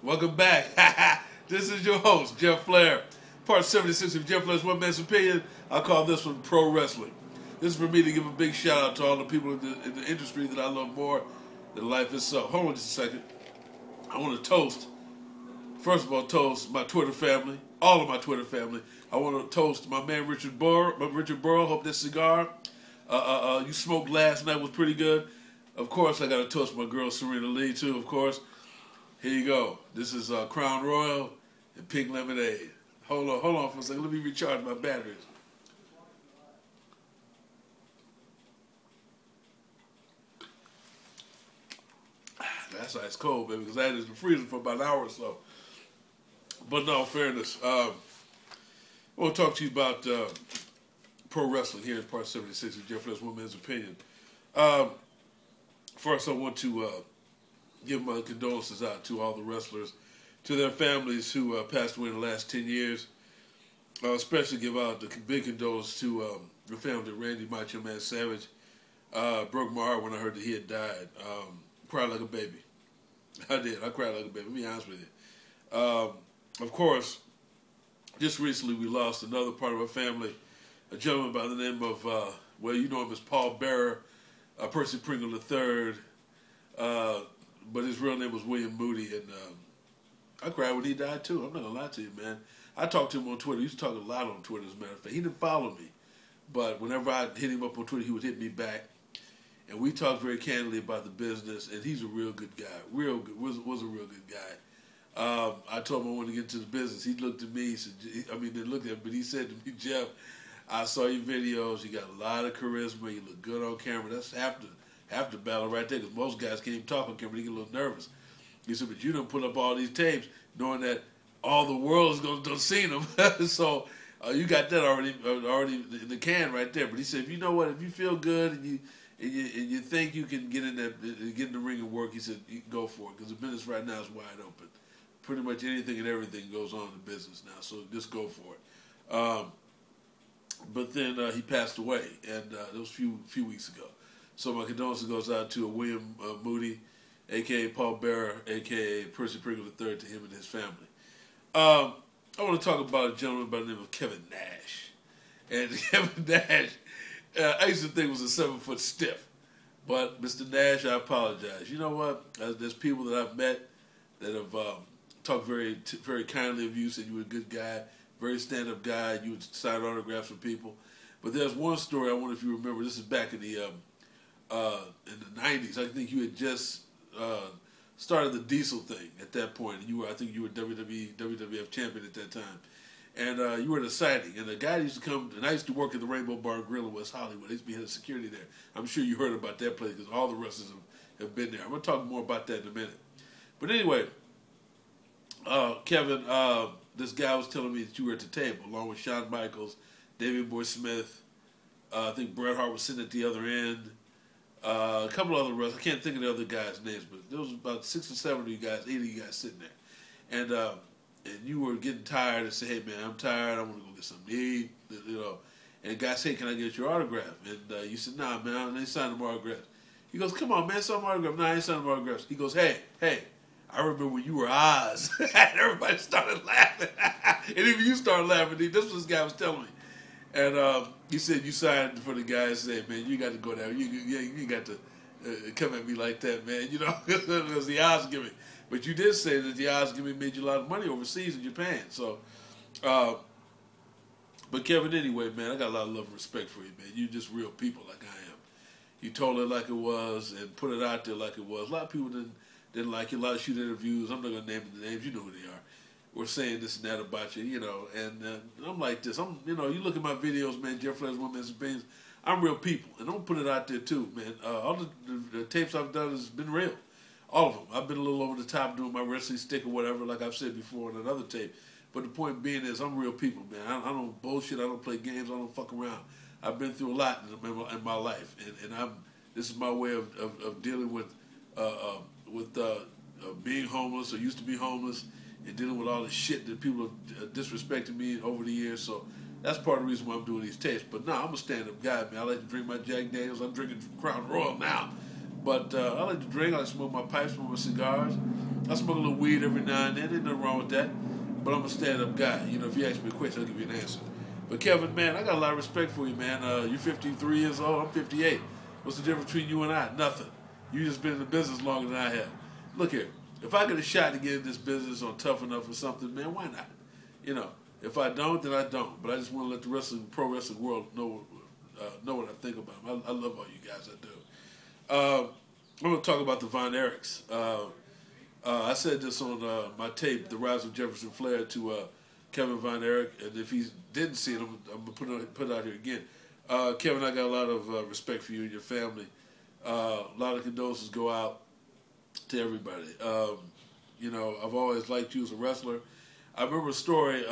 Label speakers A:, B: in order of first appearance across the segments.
A: Welcome back. This is your host, Jeff Flair. Part 76 of Jeff Flair's One Man's Opinion. I call this one Pro Wrestling. This is for me to give a big shout out to all the people in the industry that I love more than life itself. Hold on just a second. I want to toast. First of all, toast my Twitter family, all of my Twitter family. I want to toast my man Richard Burrow. Hope this cigar you smoked last night was pretty good. Of course, I got to toast my girl Serena Lee too. Of course. Here you go. This is Crown Royal and Pink Lemonade. Hold on for a second. Let me recharge my batteries. That's ice cold, baby, because I had it in the freezer for about an hour or so. But no, fairness. I want to talk to you about pro wrestling here in Part 76 of Jeff Flair's One Man's Opinion. First, I want to give my condolences out to all the wrestlers, to their families who passed away in the last 10 years. Especially give out the big condolences to the family of Randy Macho Man Savage. Broke my heart when I heard that he had died. Cried like a baby. I did. I cried like a baby. Let me be honest with you. Of course, just recently we lost another part of our family, a gentleman by the name of, well, you know him as Paul Bearer, Percy Pringle III, but his real name was William Moody, and I cried when he died too. I'm not going to lie to you, man. I talked to him on Twitter. He used to talk a lot on Twitter, as a matter of fact. He didn't follow me, but whenever I hit him up on Twitter, he would hit me back. And we talked very candidly about the business, and he's a real good guy. Real good, was a real good guy. I told him I wanted to get into the business. He looked at me, he said, didn't look at me, but he said to me, Jeff, I saw your videos. You got a lot of charisma. You look good on camera. That's half the battle right there, because most guys can't even talk on camera. They get a little nervous. He said, but you don't put up all these tapes knowing that all the world is going to see them. So you got that already in the can right there. But he said, you know what, if you feel good and you think you can get in the ring and work, he said, you can go for it, because the business right now is wide open. Pretty much anything and everything goes on in the business now, so just go for it. But then he passed away, and that was a few weeks ago. So my condolences goes out to William Moody, a.k.a. Paul Bearer, a.k.a. Percy Pringle III, to him and his family. I want to talk about a gentleman by the name of Kevin Nash. And Kevin Nash, I used to think was a 7-foot stiff. But Mr. Nash, I apologize. You know what? There's people that I've met that have talked very kindly of you, said you were a good guy, very stand-up guy. You would sign autographs for people. But there's one story I wonder if you remember. This is back in the 90s. I think you had just started the Diesel thing at that point. I think you were WWF champion at that time. And you were at a sighting. And a guy used to come, and I used to work at the Rainbow Bar and Grill in West Hollywood. I used to be head of security there. I'm sure you heard about that place because all the wrestlers have been there. I'm going to talk more about that in a minute. But anyway, Kevin, this guy was telling me that you were at the table along with Shawn Michaels, Davey Boy Smith. I think Bret Hart was sitting at the other end. A couple other wrestlers. I can't think of the other guys' names, but there was about 6 or 7 of you guys, 8 of you guys sitting there. And you were getting tired and say, hey, man, I'm tired. I want to go get something to eat, you know. And the guy said, can I get your autograph? And you said, nah, man, I ain't signing my autographs. He goes, come on, man, sign my autograph. Nah, I ain't signing my autographs. He goes, hey, I remember when you were Oz. And everybody started laughing. And even you started laughing. This was this guy was telling me. And he said, you signed for the guy and said, man, you got to go down. You got to come at me like that, man. You know, it was the Oz gimmick. But you did say that the Oz gimmick made you a lot of money overseas in Japan. So, but Kevin, anyway, man, I got a lot of love and respect for you, man. You're just real people like I am. You told it like it was and put it out there like it was. A lot of people didn't like you. A lot of shoot interviews. I'm not going to name the names. You know who they are. We're saying this and that about you, you know. And I'm like this. You look at my videos, man, Jeff Flair's One Man's Opinions. I'm real people. And I'm going to put it out there, too, man. All the tapes I've done has been real. All of them. I've been a little over the top doing my wrestling stick or whatever, like I've said before on another tape. But the point being is, I'm real people, man. I don't bullshit. I don't play games. I don't fuck around. I've been through a lot in my life, and this is my way of dealing with being homeless or used to be homeless, and dealing with all the shit that people have disrespected me over the years. So that's part of the reason why I'm doing these tapes. But no, I'm a stand-up guy, man. I like to drink my Jack Daniels. I'm drinking Crown Royal now. But I like to drink. I like to smoke my pipes, smoke my cigars. I smoke a little weed every now and then. There's nothing wrong with that. But I'm a stand-up guy. You know, if you ask me a question, I'll give you an answer. But Kevin, man, I got a lot of respect for you, man. You're 53 years old. I'm 58. What's the difference between you and I? Nothing. You just been in the business longer than I have. Look here. If I get a shot to get in this business on Tough Enough or something, man, why not? You know, if I don't, then I don't. But I just want to let the pro wrestling world know what I think about them. I love all you guys. I do. I'm going to talk about the Von Erichs. I said this on my tape, The Rise of Jefferson Flair, to Kevin Von Erich, and if he didn't see it, I'm going to put it out here again. Kevin, I got a lot of respect for you and your family. A lot of condolences go out to everybody. You know, I've always liked you as a wrestler. I remember a story.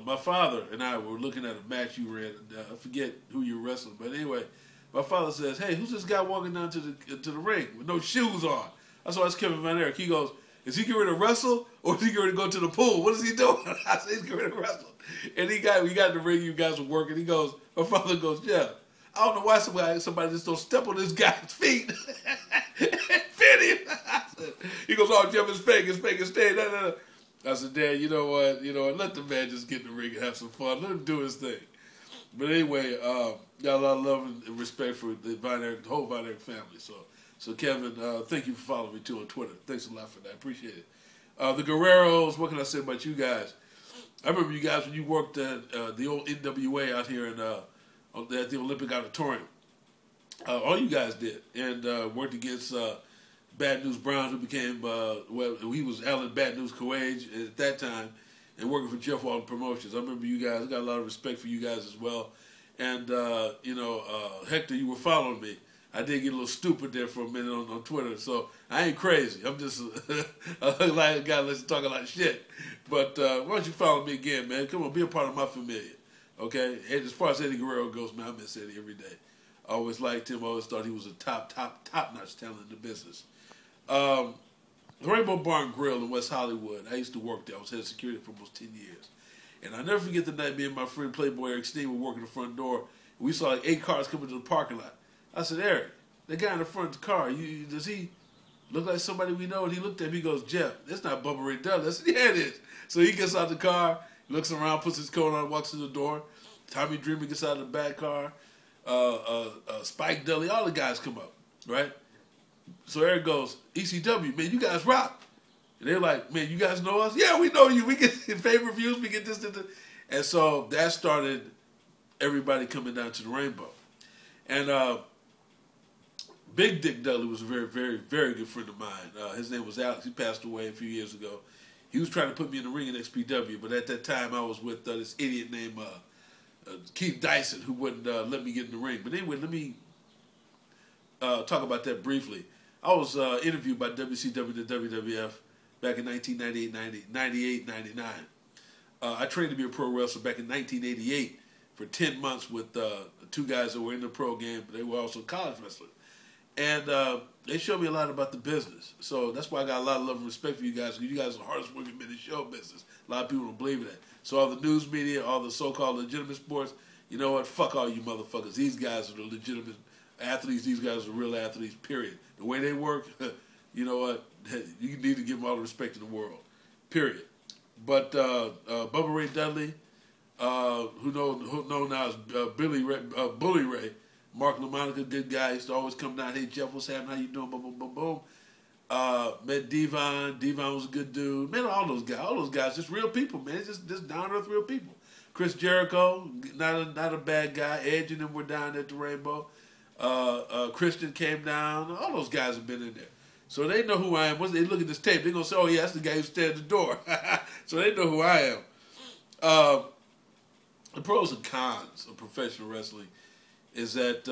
A: My father and I were looking at a match you ran. I forget who you were wrestling, but anyway, my father says, "Hey, who's this guy walking down to the ring with no shoes on?" I saw it's Kevin Von Erich. He goes, "Is he getting ready to wrestle or is he getting ready to go to the pool? What is he doing?" I said, "He's getting ready to wrestle." And we got in the ring. You guys were working. He goes, my father goes, "Yeah, I don't know why somebody just don't step on this guy's feet and fit him." He goes, "Oh, Jeff, it's fake. It's fake. It's stay." I said, "Dad, you know what? Let the man just get in the ring and have some fun. Let him do his thing." But anyway, got a lot of love and respect for the whole Von Erich family. So Kevin, thank you for following me too on Twitter. Thanks a lot for that. I appreciate it. The Guerreros, what can I say about you guys? I remember you guys when you worked at the old NWA out here at the Olympic Auditorium. All you guys did, and worked against Bad News Brown, who became, he was Alan Bad News Coage at that time, and working for Jeff Walton Promotions. I remember you guys. I got a lot of respect for you guys as well. And, Hector, you were following me. I did get a little stupid there for a minute on Twitter, so I ain't crazy. I'm just a guy that lets you talk a lot of shit. But why don't you follow me again, man? Come on, be a part of my familia, okay? And as far as Eddie Guerrero goes, man, I miss Eddie every day. I always liked him. I always thought he was a top-notch talent in the business. The Rainbow Barn Grill in West Hollywood, I used to work there. I was head security for almost 10 years. And I'll never forget the night me and my friend Playboy Eric Steen were working the front door. And we saw like 8 cars coming to the parking lot. I said, "Eric, the guy in the front of the car, does he look like somebody we know?" And he looked at me, he goes, "Jeff, that's not Bubba Ray Dudley." I said, "Yeah, it is." So he gets out the car, looks around, puts his coat on, walks to the door. Tommy Dreamer gets out of the back car. Spike Dudley, all the guys come up, right? So Eric goes, "ECW, man, you guys rock." And they're like, "Man, you guys know us?" "Yeah, we know you. We get favorite views. We get this. And so that started everybody coming down to the Rainbow. And Big Dick Dudley was a very, very, very good friend of mine. His name was Alex. He passed away a few years ago. He was trying to put me in the ring in XPW, but at that time I was with this idiot named Keith Dyson, who wouldn't let me get in the ring. But anyway, let me talk about that briefly. I was interviewed by WCW to WWF back in 1998, 99. I trained to be a pro wrestler back in 1988 for 10 months with 2 guys that were in the pro game, but they were also college wrestlers. And they showed me a lot about the business. So that's why I got a lot of love and respect for you guys. You guys are the hardest working men in show business. A lot of people don't believe that. So all the news media, all the so-called legitimate sports, you know what? Fuck all you motherfuckers. These guys are the legitimate athletes. These guys are real athletes, period. The way they work, you know what? You need to give them all the respect in the world, period. But Bubba Ray Dudley, who known now as Bully Ray, Mark LaMonica, good guy, used to always come down, "Hey, Jeff, what's happening? How you doing? Boom, boom, boom, boom." Met Devon. Devon was a good dude. Man, all those guys, just real people, man. Just down-to-earth real people. Chris Jericho, not a bad guy. Edge and them were down at the Rainbow. Christian came down. All those guys have been in there. So they know who I am. Once they look at this tape, they're going to say, "Oh, yeah, that's the guy who stayed at the door." So they know who I am. The pros and cons of professional wrestling is that,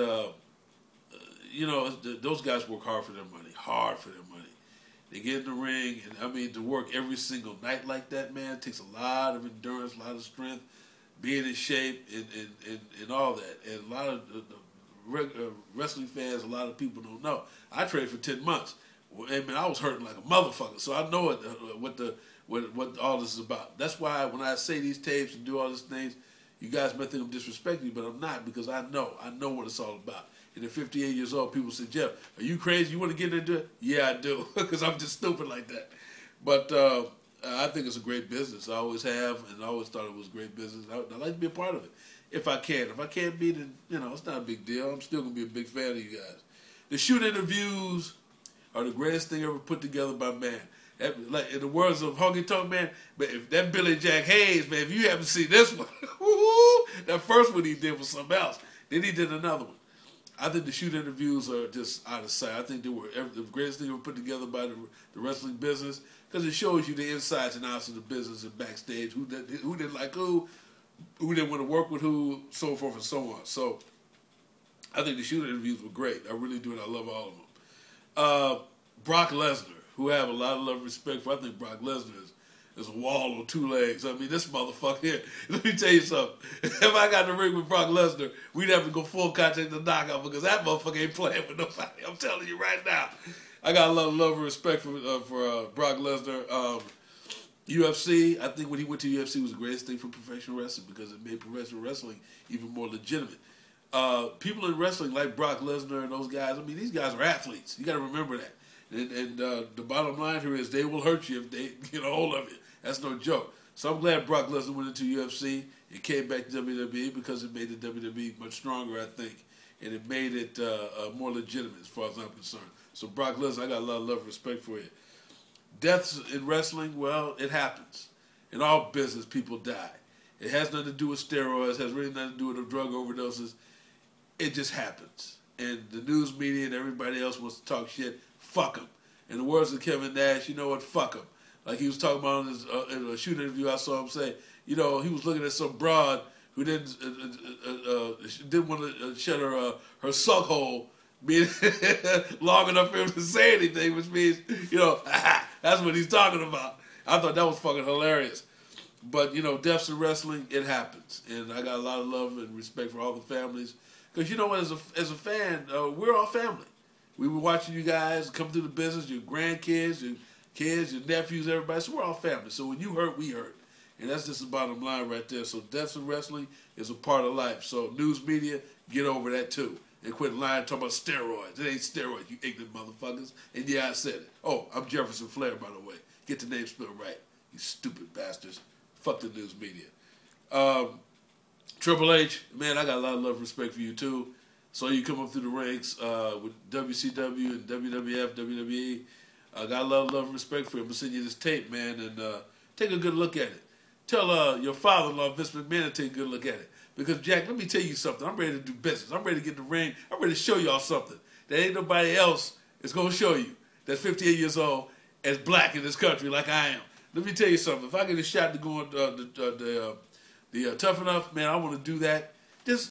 A: those guys work hard for their money. They get in the ring, and I mean, to work every single night like that, man, it takes a lot of endurance, a lot of strength, being in shape, and all that. And a lot of the wrestling fans, a lot of people don't know. I trained for 10 months. I mean, I was hurting like a motherfucker, so I know what all this is about. That's why when I say these tapes and do all these things, you guys may think I'm disrespecting you, but I'm not, because I know what it's all about. And at 58 years old, people say, Jeff, are you crazy? You want to get into it? Yeah, I do, because I'm just stupid like that. But I think it's a great business. I always have, and I always thought it was a great business. I'd like to be a part of it if I can. If I can't be, then, it's not a big deal. I'm still going to be a big fan of you guys. The shoot interviews are the greatest thing ever put together by man. Like in the words of Honky Tonk Man, but if that Billy Jack Hayes, man, if you haven't seen this one, that first one he did was something else. Then he did another one. I think the shoot interviews are just out of sight. I think they were the greatest thing ever put together by the wrestling business, because it shows you the insides and outs of the business and backstage, who didn't like who didn't want to work with who, so forth and so on. So I think the shoot interviews were great. I really do, and I love all of them. Brock Lesnar, who I have a lot of love and respect for. I think Brock Lesnar is a wall on two legs. I mean, this motherfucker here, let me tell you something. If I got in the ring with Brock Lesnar, we'd have to go full contact to knockout, because that motherfucker ain't playing with nobody. I'm telling you right now. I got a lot of love and respect for Brock Lesnar. UFC, I think when he went to UFC was the greatest thing for professional wrestling, because it made professional wrestling even more legitimate. People in wrestling like Brock Lesnar and those guys, I mean, these guys are athletes. You got to remember that. And the bottom line here is they will hurt you if they get a hold of you. That's no joke. So I'm glad Brock Lesnar went into UFC and came back to WWE, because it made the WWE much stronger, I think, and it made it more legitimate as far as I'm concerned. So Brock Lesnar, I got a lot of love and respect for you. Deaths in wrestling, well, it happens. In all business, people die. It has nothing to do with steroids. It has really nothing to do with drug overdoses. It just happens. And the news media and everybody else wants to talk shit. Fuck them. In the words of Kevin Nash, you know what? Fuck him. Like he was talking about in a shoot interview, I saw him say, he was looking at some broad who didn't want to shut her suck hole being long enough for him to say anything, which means, that's what he's talking about. I thought that was fucking hilarious. But, deaths in wrestling, it happens. And I got a lot of love and respect for all the families. Because, as a fan, we're all family. We were watching you guys come through the business, your grandkids, your kids, your nephews, everybody. So we're all family. So when you hurt, we hurt. And that's just the bottom line right there. So deaths in wrestling is a part of life. So news media, get over that too. And quit lying talking about steroids. It ain't steroids, you ignorant motherfuckers. And yeah, I said it. Oh, I'm Jefferson Flair, by the way. Get the name spelled right. You stupid bastards. Fuck the news media. Triple H, man, I got a lot of love and respect for you too. So you come up through the ranks with WCW and WWF, WWE. I got a lot of love and respect for you. I'm going to send you this tape, man, and take a good look at it. Tell your father-in-law, Vince McMahon, to take a good look at it. Because, Jack, let me tell you something. I'm ready to do business. I'm ready to get in the ring. I'm ready to show y'all something that ain't nobody else is going to show you that's 58 years old as black in this country like I am. Let me tell you something. If I get a shot to go on the Tough Enough, man, I want to do that. Just